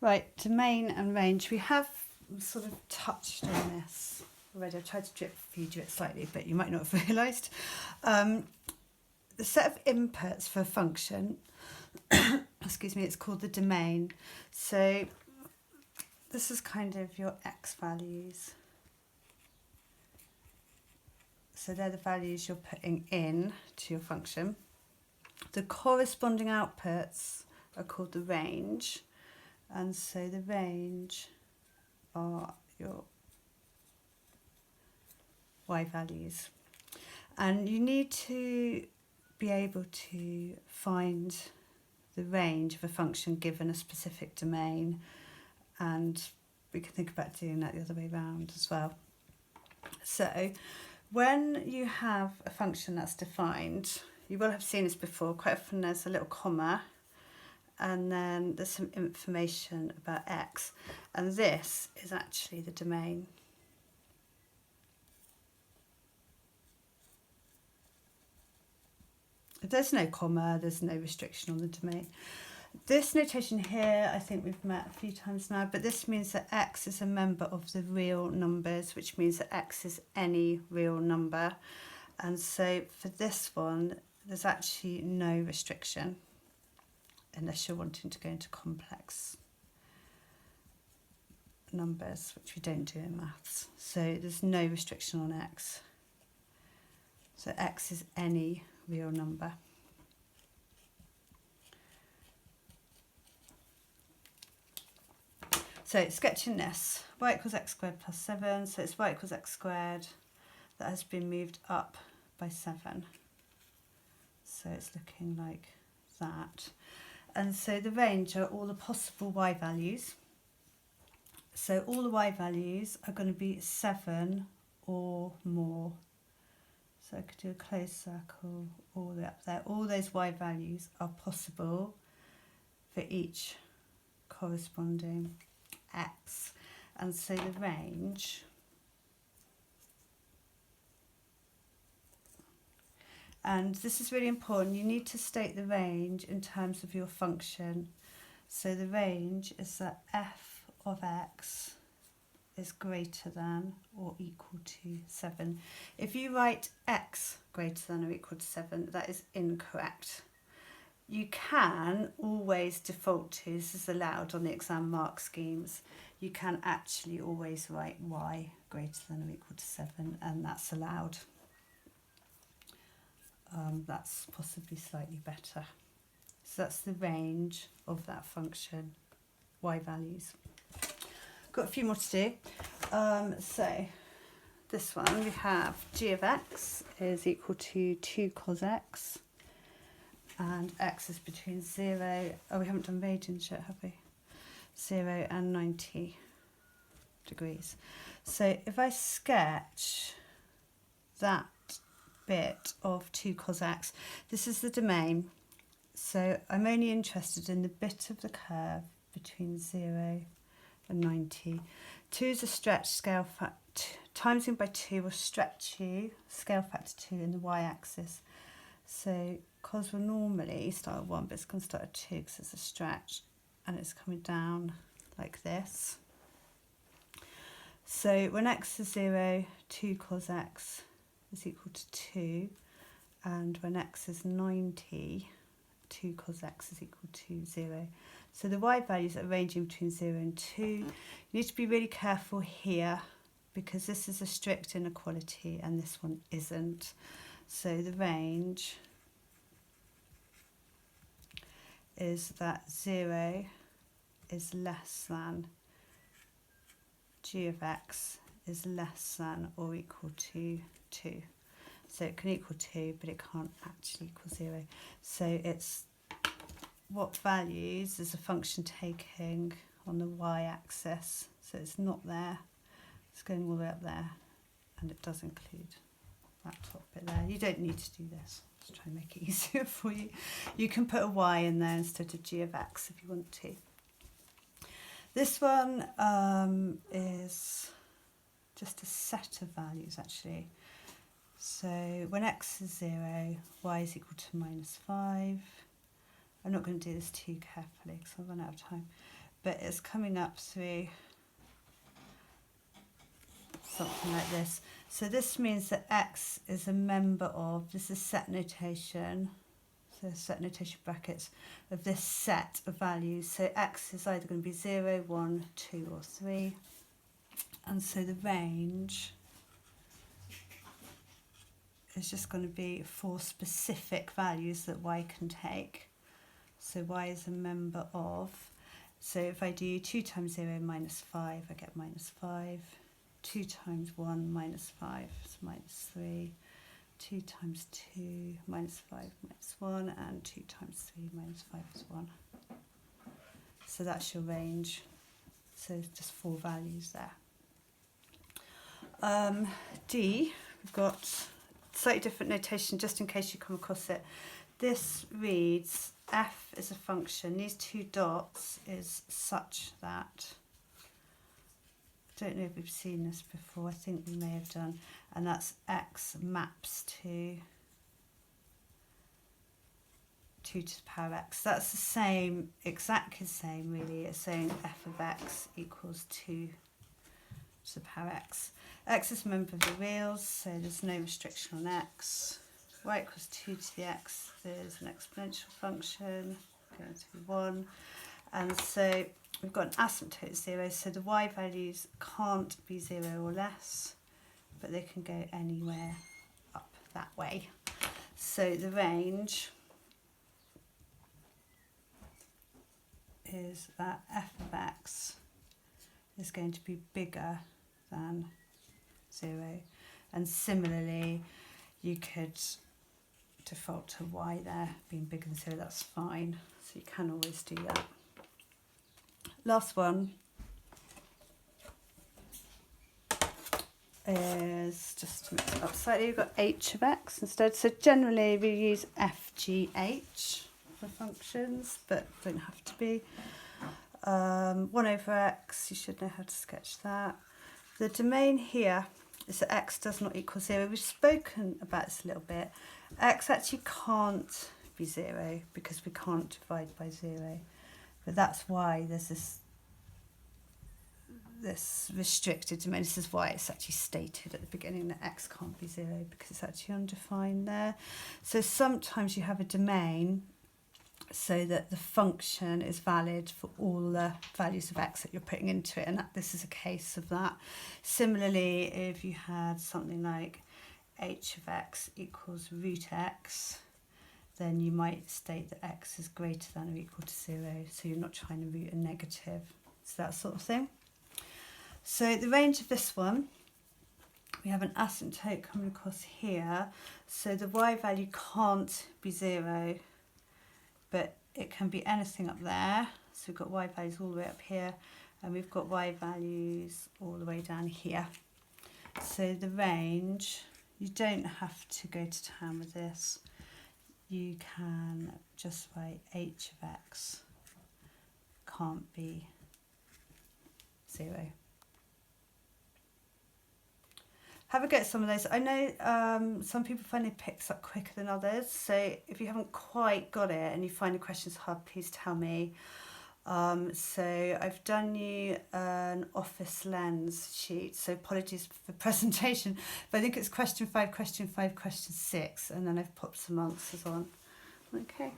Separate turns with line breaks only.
Right, domain and range. We have sort of touched on this already. I tried to drip feed you it slightly, but you might not have realised. The set of inputs for a function, excuse me, it's called the domain. So this is kind of your x values. So they're the values you're putting in to your function. The corresponding outputs are called the range. And so the range are your y values. And you need to be able to find the range of a function given a specific domain. And we can think about doing that the other way around as well. So when you have a function that's defined, you will have seen this before, quite often there's a little comma and then there's some information about x, and this is actually the domain. There's no comma, there's no restriction on the domain. This notation here, I think we've met a few times now, but this means that x is a member of the real numbers, which means that x is any real number. And so for this one, there's actually no restriction, unless you're wanting to go into complex numbers, which we don't do in maths. So there's no restriction on x. So x is any real number. So sketching this, y equals x squared plus 7, so it's y equals x squared that has been moved up by 7. So it's looking like that. And so the range are all the possible y values. So all the y values are going to be 7 or more. So I could do a closed circle all the way up there. All those y values are possible for each corresponding x. And so the range and this is really important, you need to state the range in terms of your function. So the range is that f of x is greater than or equal to 7. If you write x greater than or equal to 7, that is incorrect. You can always default to, this is allowed on the exam mark schemes, you can actually always write y greater than or equal to 7, and that's allowed. That's possibly slightly better. So that's the range of that function, y values. Got a few more to do. So this one, we have g of x is equal to 2 cos x, and x is between 0, oh we haven't done radians yet, have we? 0 and 90 degrees. So if I sketch that bit of 2 cos x, this is the domain. So I'm only interested in the bit of the curve between 0 and 90. 2 is a stretch scale factor. Timesing by 2 will stretch you, scale factor 2 in the y-axis. So cos will normally start at 1, but it's going to start at 2 because it's a stretch, and it's coming down like this. So when x is 0, 2 cos x is equal to 2, and when x is 90, 2 cos x is equal to 0. So the y values are ranging between 0 and 2. You need to be really careful here because this is a strict inequality and this one isn't. So the range is that 0 is less than g of x is less than or equal to 2. So it can equal 2, but it can't actually equal 0. So it's what values is a function taking on the y-axis. So it's not there, it's going all the way up there, and it does include that top bit there. You don't need to do this, just try and make it easier for you. You can put a y in there instead of g of x if you want to. This one is just a set of values actually. So when x is 0, y is equal to -5. I'm not going to do this too carefully because I'll run out of time. but it's coming up through something like this. So this means that x is a member of, this is set notation, so set notation brackets, of this set of values. So x is either going to be 0, 1, 2 or 3. And so the range is just going to be for specific values that y can take. So y is a member of, so if I do 2 times 0 minus 5, I get minus 5. 2 times 1 minus 5 is minus 3. 2 times 2 minus 5 minus 1, and 2 times 3 minus 5 is 1. So that's your range. So just 4 values there. D, we've got slightly different notation just in case you come across it. This reads f is a function. These 2 dots is such that, I don't know if we've seen this before, I think we may have done, and that's x maps to 2 to the power x. That's the same, exactly the same really, as saying f of x equals 2 to the power x. X is a member of the reals, so there's no restriction on x. Y equals 2 to the x, there's an exponential function going to be 1. And so we've got an asymptote 0, so the y values can't be 0 or less, but they can go anywhere up that way. So the range is that f of x is going to be bigger than 0. And similarly, you could default to y there being bigger than 0, that's fine. So you can always do that. Last one is just to mix it up slightly. We've got h of x instead. So generally we use fgh for functions, but don't have to be. 1 over x, you should know how to sketch that. The domain here is that x does not equal 0. We've spoken about this a little bit. X actually can't be 0 because we can't divide by 0. But that's why there's this restricted domain. This is why it's actually stated at the beginning that x can't be 0, because it's actually undefined there. So sometimes you have a domain so that the function is valid for all the values of x that you're putting into it, and this is a case of that. Similarly, if you had something like h of x equals root x, then you might state that x is greater than or equal to 0, so you're not trying to root a negative. So that sort of thing. So the range of this one, we have an asymptote coming across here, so the y value can't be 0, but it can be anything up there. So we've got y values all the way up here, and we've got y values all the way down here. So the range, you don't have to go to town with this. You can just write h of x can't be 0. Have a go at some of those. I know some people find it picks up quicker than others, so if you haven't quite got it and you find the questions hard, please tell me. So I've done you an Office Lens sheet, so apologies for the presentation, but I think it's question 5, question 5, question 6, and then I've popped some answers on. Okay.